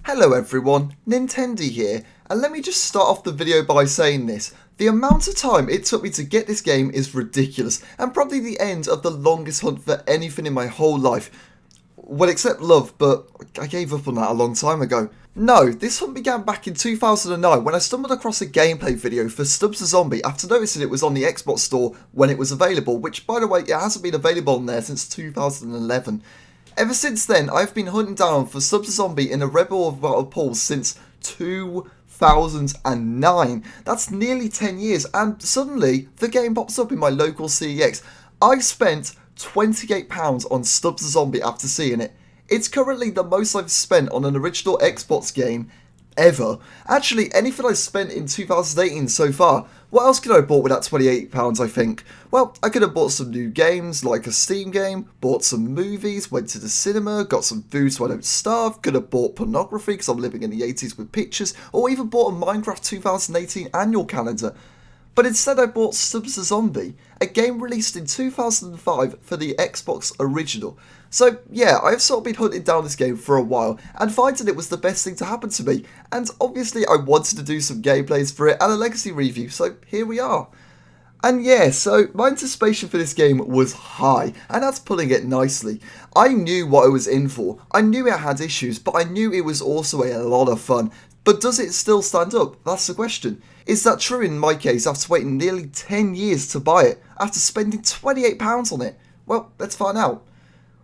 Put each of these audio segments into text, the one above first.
Hello everyone, Tendy here, and let me just start off the video by saying this. The amount of time it took me to get this game is ridiculous, and probably the end of the longest hunt for anything in my whole life. Well, except love, but I gave up on that a long time ago. No, this hunt began back in 2009 when I stumbled across a gameplay video for Stubbs the Zombie after noticing it was on the Xbox store when it was available, which by the way, it hasn't been available on there since 2011. Ever since then, I've been hunting down for Stubbs the Zombie in a Rebel of Battle Pool since 2009. That's nearly 10 years, and suddenly the game pops up in my local CEX. I spent £28 on Stubbs the Zombie after seeing it. It's currently the most I've spent on an original Xbox game ever. Actually, anything I've spent in 2018 so far. What else could I have bought with that £28, I think? Well, I could have bought some new games, like a Steam game, bought some movies, went to the cinema, got some food so I don't starve, could have bought pornography because I'm living in the 80s with pictures, or even bought a Minecraft 2018 annual calendar. But instead I bought Stubbs the Zombie, a game released in 2005 for the Xbox original. So yeah, I've sort of been hunting down this game for a while, and finding it was the best thing to happen to me, and obviously I wanted to do some gameplays for it and a legacy review, so here we are. And yeah, so my anticipation for this game was high, and that's putting it nicely. I knew what I was in for, I knew it had issues, but I knew it was also a lot of fun. But does it still stand up? That's the question. Is that true in my case after waiting nearly 10 years to buy it, after spending £28 on it? Well, let's find out.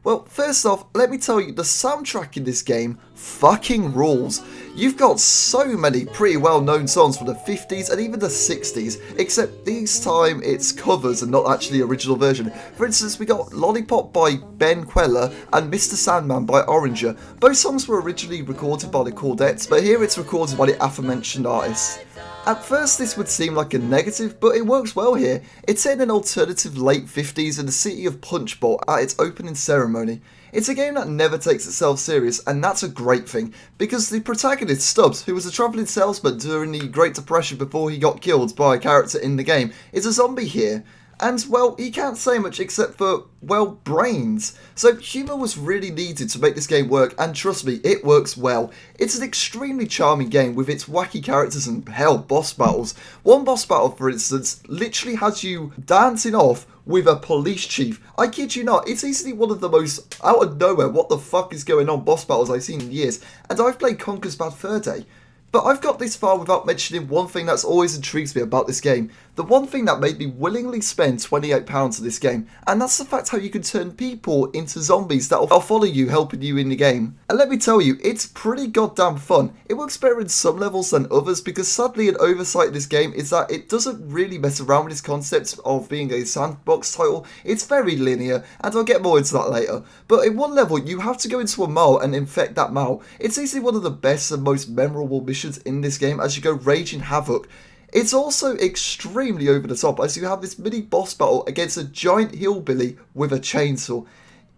Well, first off, let me tell you, the soundtrack in this game fucking rules. You've got so many pretty well-known songs from the 50s and even the 60s, except this time it's covers and not actually the original version. For instance, we got Lollipop by Ben Queller and Mr. Sandman by Oranger. Both songs were originally recorded by the Cordettes, but here it's recorded by the aforementioned artists. At first this would seem like a negative, but it works well here. It's set in an alternative late 50s in the city of Punchbowl at its opening ceremony. It's a game that never takes itself serious, and that's a great thing, because the protagonist Stubbs, who was a travelling salesman during the Great Depression before he got killed by a character in the game, is a zombie here. And, well, he can't say much except for, well, brains. So humour was really needed to make this game work, and trust me, it works well. It's an extremely charming game with its wacky characters and, hell, boss battles. One boss battle, for instance, literally has you dancing off with a police chief. I kid you not, it's easily one of the most out of nowhere what the fuck is going on boss battles I've seen in years, and I've played Conker's Bad Fur Day. But I've got this far without mentioning one thing that's always intrigues me about this game. The one thing that made me willingly spend £28 on this game, and that's the fact how you can turn people into zombies that'll follow you, helping you in the game. And let me tell you, it's pretty goddamn fun. It works better in some levels than others, because sadly an oversight of this game is that it doesn't really mess around with this concept of being a sandbox title. It's very linear, and I'll get more into that later. But in one level, you have to go into a mall and infect that mall. It's easily one of the best and most memorable missions in this game as you go raging havoc. It's also extremely over the top as you have this mini boss battle against a giant hillbilly with a chainsaw.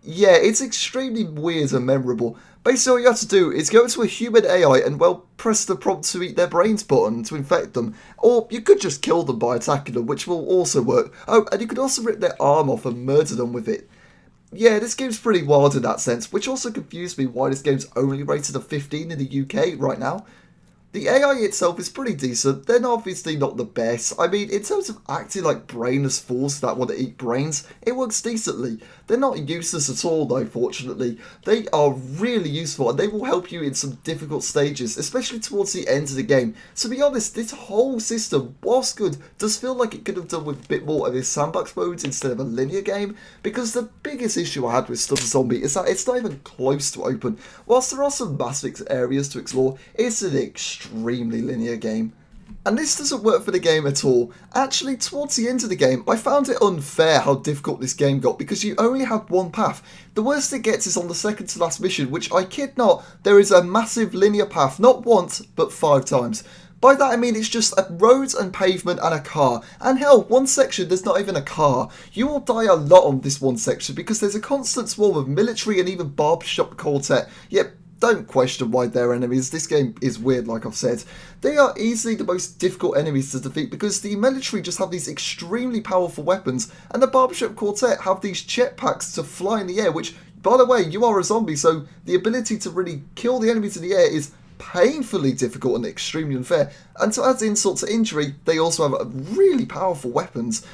Yeah, it's extremely weird and memorable. Basically all you have to do is go into a human AI and, well, press the prompt to eat their brains button to infect them. Or you could just kill them by attacking them, which will also work. Oh, and you could also rip their arm off and murder them with it. Yeah, this game's pretty wild in that sense, which also confused me why this game's only rated a 15 in the UK right now. The AI itself is pretty decent. They're obviously not the best. I mean, in terms of acting like brainless fools that want to eat brains, it works decently. They're not useless at all though, fortunately. They are really useful and they will help you in some difficult stages, especially towards the end of the game. To be honest, this whole system, whilst good, does feel like it could have done with a bit more of a sandbox mode instead of a linear game, because the biggest issue I had with Stubbs the Zombie is that it's not even close to open. Whilst there are some massive areas to explore, it's an extremely linear game. And this doesn't work for the game at all. Actually, towards the end of the game, I found it unfair how difficult this game got because you only had one path. The worst it gets is on the second to last mission, which I kid not, there is a massive linear path, not once, but 5 times. By that I mean it's just a road and pavement and a car. And hell, one section there's not even a car. You will die a lot on this one section because there's a constant swarm of military and even barbershop quartet. Yep. Don't question why they're enemies, this game is weird like I've said. They are easily the most difficult enemies to defeat because the military just have these extremely powerful weapons and the barbershop quartet have these jetpacks to fly in the air, which, by the way, you are a zombie, so the ability to really kill the enemies in the air is painfully difficult and extremely unfair, and to add insult to injury, they also have really powerful weapons.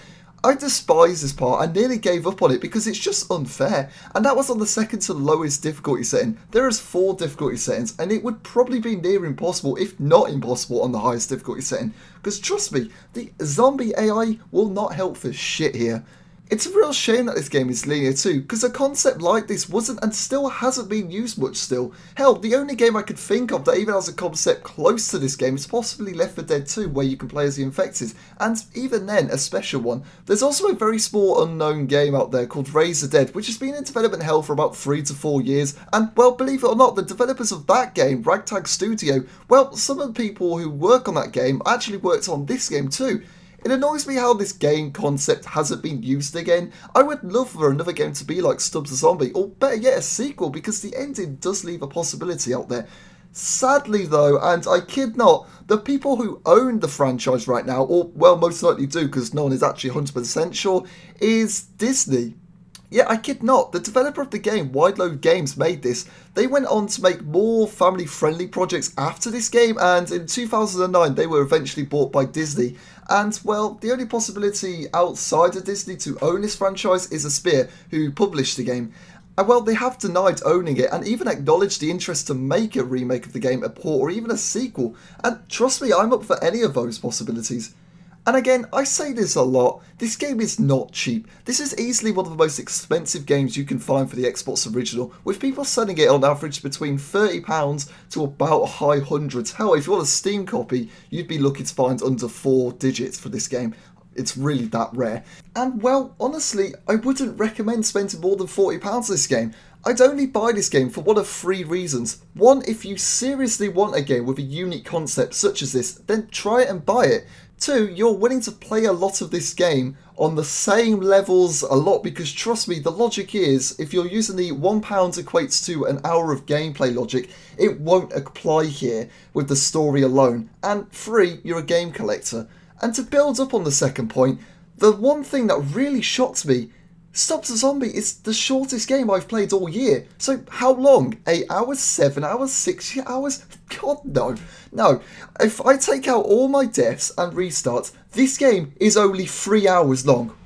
I despise this part. I nearly gave up on it because it's just unfair, and that was on the second to lowest difficulty setting. There is 4 difficulty settings, and it would probably be near impossible, if not impossible, on the highest difficulty setting, because trust me, the zombie AI will not help for shit here. It's a real shame that this game is linear too, because a concept like this wasn't and still hasn't been used much still. Hell, the only game I could think of that even has a concept close to this game is possibly Left 4 Dead 2, where you can play as the infected, and even then, a special one. There's also a very small unknown game out there called Raise the Dead, which has been in development hell for about 3 to 4 years, and well, believe it or not, the developers of that game, Ragtag Studio, well, some of the people who work on that game actually worked on this game too. It annoys me how this game concept hasn't been used again. I would love for another game to be like Stubbs the Zombie, or better yet a sequel, because the ending does leave a possibility out there. Sadly though, and I kid not, the people who own the franchise right now, or well most likely do because no one is actually 100% sure, is Disney. Yeah, I kid not, the developer of the game, Wide Load Games, made this. They went on to make more family-friendly projects after this game, and in 2009 they were eventually bought by Disney. And, well, the only possibility outside of Disney to own this franchise is Aspyr, who published the game. And, well, they have denied owning it, and even acknowledged the interest to make a remake of the game, a port, or even a sequel. And trust me, I'm up for any of those possibilities. And again, I say this a lot, this game is not cheap. This is easily one of the most expensive games you can find for the Xbox original, with people selling it on average between £30 to about high hundreds. Hell, if you want a Steam copy, you'd be lucky to find under 4 digits for this game. It's really that rare. And well, honestly, I wouldn't recommend spending more than £40 on this game. I'd only buy this game for one of 3 reasons. 1, if you seriously want a game with a unique concept such as this, then try it and buy it. 2, you're willing to play a lot of this game on the same levels a lot, because trust me, the logic is, if you're using the £1 equates to an hour of gameplay logic, it won't apply here with the story alone. And 3, you're a game collector. And to build up on the second point, the one thing that really shocked me, Stubbs the Zombie is the shortest game I've played all year. So how long? 8 hours? 7 hours? 6 hours? God no. No. If I take out all my deaths and restarts, this game is only 3 hours long.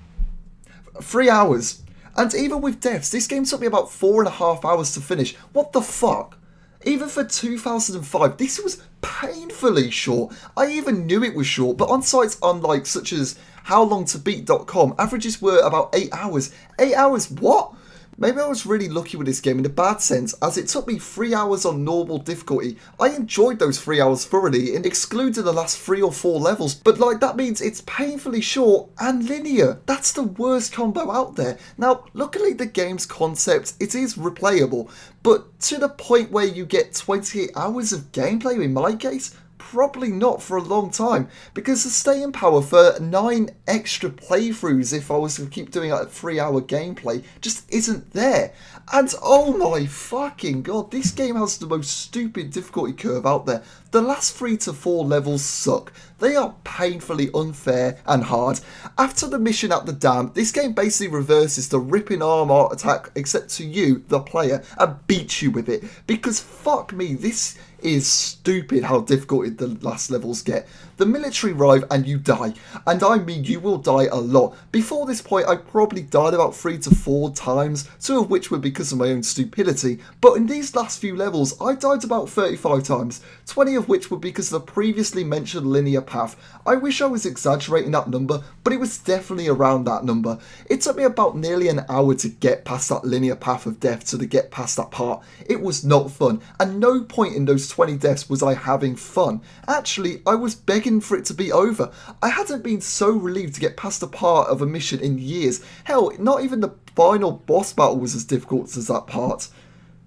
3 hours. And even with deaths, this game took me about 4.5 hours to finish. What the fuck? Even for 2005, this was painfully short. I even knew it was short, but on sites unlike such as howlongtobeat.com, averages were about 8 hours. 8 hours what? Maybe I was really lucky with this game in a bad sense, as it took me 3 hours on normal difficulty. I enjoyed those 3 hours thoroughly and excluded the last 3 or 4 levels, but like that means it's painfully short and linear. That's the worst combo out there. Now, luckily the game's concept, it is replayable, but to the point where you get 28 hours of gameplay in my case? Probably not for a long time, because the staying power for 9 extra playthroughs if I was to keep doing like a 3-hour gameplay just isn't there. And oh my fucking god, this game has the most stupid difficulty curve out there. The last 3 to 4 levels suck. They are painfully unfair and hard. After the mission at the dam, this game basically reverses the ripping armor attack except to you, the player, and beats you with it. Because fuck me, this is stupid how difficult the last levels get. The military arrive and you die, and I mean you will die a lot. Before this point I probably died about 3 to 4 times, 2 of which were because of my own stupidity, but in these last few levels I died about 35 times, 20 of which were because of the previously mentioned linear path. I wish I was exaggerating that number, but it was definitely around that number. It took me about nearly an hour to get past that linear path of death to get past that part. It was not fun, and no point in those 20 deaths was I having fun. Actually, I was begging for it to be over. I hadn't been so relieved to get past a part of a mission in years. Hell, not even the final boss battle was as difficult as that part.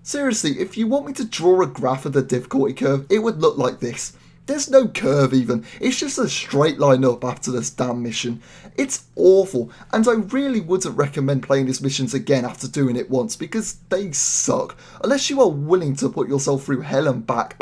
Seriously, if you want me to draw a graph of the difficulty curve, it would look like this. There's no curve even, it's just a straight line up after this damn mission. It's awful, and I really wouldn't recommend playing these missions again after doing it once, because they suck. Unless you are willing to put yourself through hell and back,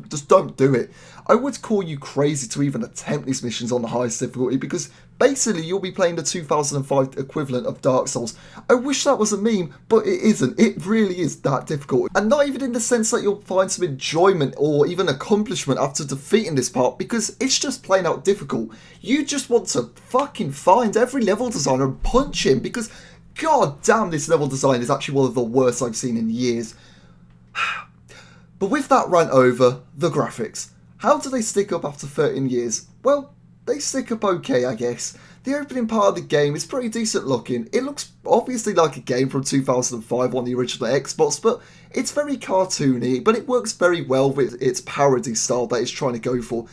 just don't do it. I would call you crazy to even attempt these missions on the highest difficulty, because Basically, you'll be playing the 2005 equivalent of Dark Souls. I wish that was a meme, but it isn't. It really is that difficult. And not even in the sense that you'll find some enjoyment or even accomplishment after defeating this part, because it's just plain out difficult. You just want to fucking find every level designer and punch him, because god damn, this level design is actually one of the worst I've seen in years. But with that rant over, the graphics. How do they stick up after 13 years? Well, they stick up okay, I guess. The opening part of the game is pretty decent looking. It looks obviously like a game from 2005 on the original Xbox, but it's very cartoony, but it works very well with its parody style that it's trying to go for.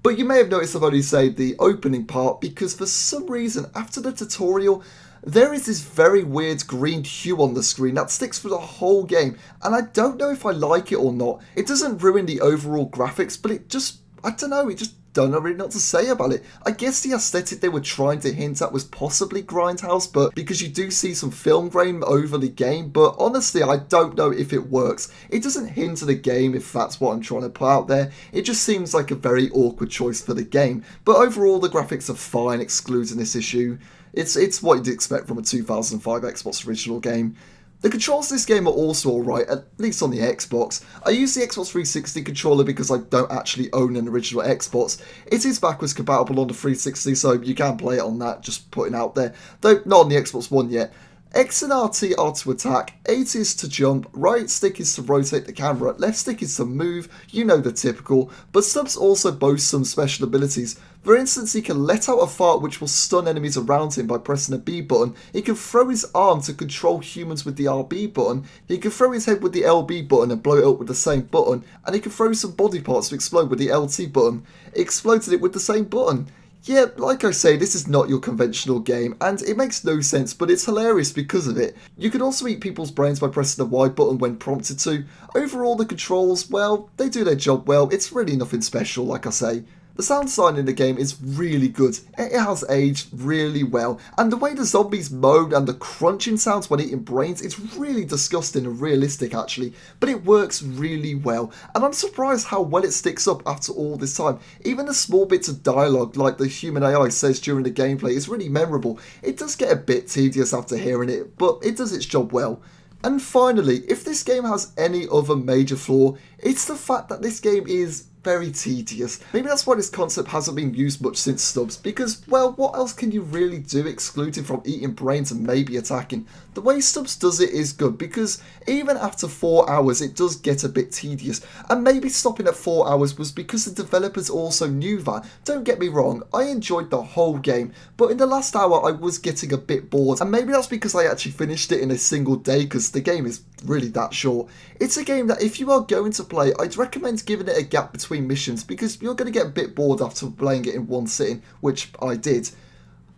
But you may have noticed I've only said the opening part, because for some reason, after the tutorial, there is this very weird green hue on the screen that sticks for the whole game, and I don't know if I like it or not. It doesn't ruin the overall graphics, but it just, I don't know, it just don't know really what to say about it. I guess the aesthetic they were trying to hint at was possibly Grindhouse, but because you do see some film grain over the game, but honestly I don't know if it works. It doesn't hint at the game, if that's what I'm trying to put out there. It just seems like a very awkward choice for the game, but overall the graphics are fine, excluding this issue. It's what you'd expect from a 2005 Xbox original game. The controls of this game are also alright, at least on the Xbox. I use the Xbox 360 controller because I don't actually own an original Xbox. It is backwards compatible on the 360, so you can play it on that, just putting out there. Though not on the Xbox One yet. X and RT are to attack, 8 is to jump, right stick is to rotate the camera, left stick is to move, you know the typical, but Stubbs also boasts some special abilities. For instance, he can let out a fart which will stun enemies around him by pressing the B button, he can throw his arm to control humans with the RB button, he can throw his head with the LB button and blow it up with the same button, and he can throw some body parts to explode with the LT button. He exploded it with the same button. Yeah, like I say, this is not your conventional game, and it makes no sense, but it's hilarious because of it. You can also eat people's brains by pressing the Y button when prompted to. Overall, the controls, well, they do their job well. It's really nothing special, like I say. The sound design in the game is really good. It has aged really well, and the way the zombies moan and the crunching sounds when eating brains, it's really disgusting and realistic actually, but it works really well, and I'm surprised how well it sticks up after all this time. Even the small bits of dialogue like the human AI says during the gameplay is really memorable. It does get a bit tedious after hearing it, but it does its job well. And finally, if this game has any other major flaw, it's the fact that this game is very tedious. Maybe that's why this concept hasn't been used much since Stubbs, because, well, what else can you really do excluded from eating brains and maybe attacking? The way Stubbs does it is good, because even after 4 hours it does get a bit tedious, and maybe stopping at 4 hours was because the developers also knew that. Don't get me wrong, I enjoyed the whole game, but in the last hour I was getting a bit bored, and maybe that's because I actually finished it in a single day, because the game is really that short. It's a game that if you are going to play, I'd recommend giving it a gap between missions, because you're going to get a bit bored after playing it in one sitting, which I did.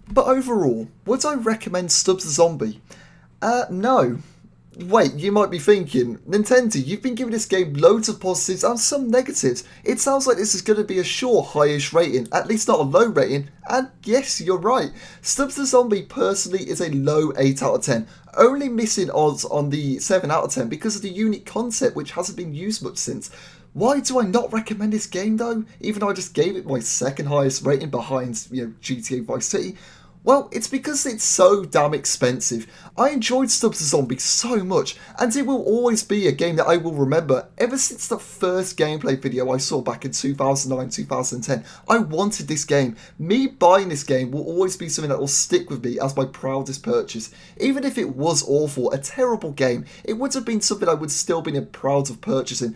But overall, would I recommend Stubbs the Zombie? No. Wait, you might be thinking, Nintendo, you've been giving this game loads of positives and some negatives. It sounds like this is going to be a sure highish rating, at least not a low rating, and yes, you're right. Stubbs the Zombie personally is a low 8 out of 10, only missing odds on the 7 out of 10 because of the unique concept which hasn't been used much since. Why do I not recommend this game though, even though I just gave it my second highest rating behind, GTA Vice City? Well, it's because it's so damn expensive. I enjoyed Stubbs the Zombie so much, and it will always be a game that I will remember. Ever since the first gameplay video I saw back in 2009-2010, I wanted this game. Me buying this game will always be something that will stick with me as my proudest purchase. Even if it was awful, a terrible game, it would have been something I would still been proud of purchasing.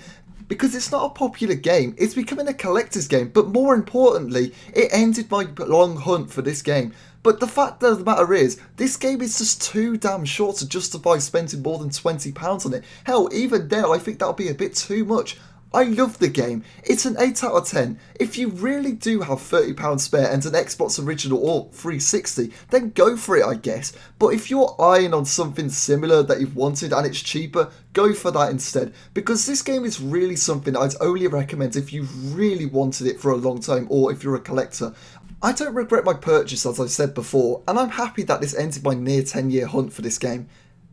Because it's not a popular game, it's becoming a collector's game, but more importantly, it ended my long hunt for this game. But the fact of the matter is, this game is just too damn short to justify spending more than £20 on it. Hell, even there, I think that would be a bit too much. I love the game. It's an 8 out of 10. If you really do have £30 spare and an Xbox original or 360, then go for it, I guess. But if you're eyeing on something similar that you've wanted and it's cheaper, go for that instead. Because this game is really something I'd only recommend if you really wanted it for a long time or if you're a collector. I don't regret my purchase, as I've said before, and I'm happy that this ended my near 10-year hunt for this game.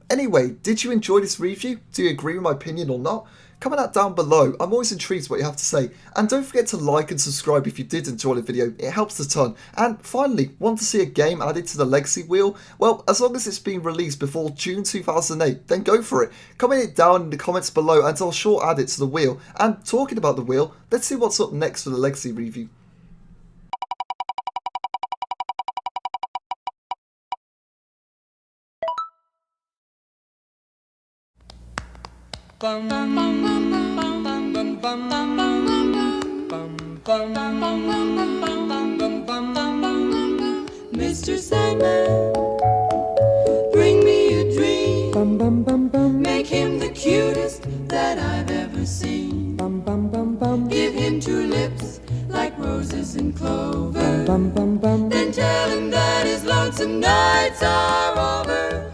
Anyway, did you enjoy this review? Do you agree with my opinion or not? comment that down below. I'm always intrigued what you have to say. And don't forget to like and subscribe if you did enjoy the video, it helps a ton. And finally, want to see a game added to the Legacy wheel? Well, as long as it's been released before June 2008, then go for it. Comment it down in the comments below and I'll sure add it to the wheel. And talking about the wheel, let's see what's up next for the Legacy review. Mr. Sandman, bring me a dream. Make him the cutest that I've ever seen. Give him 2 lips like roses and clover. Then tell him that his lonesome nights are over.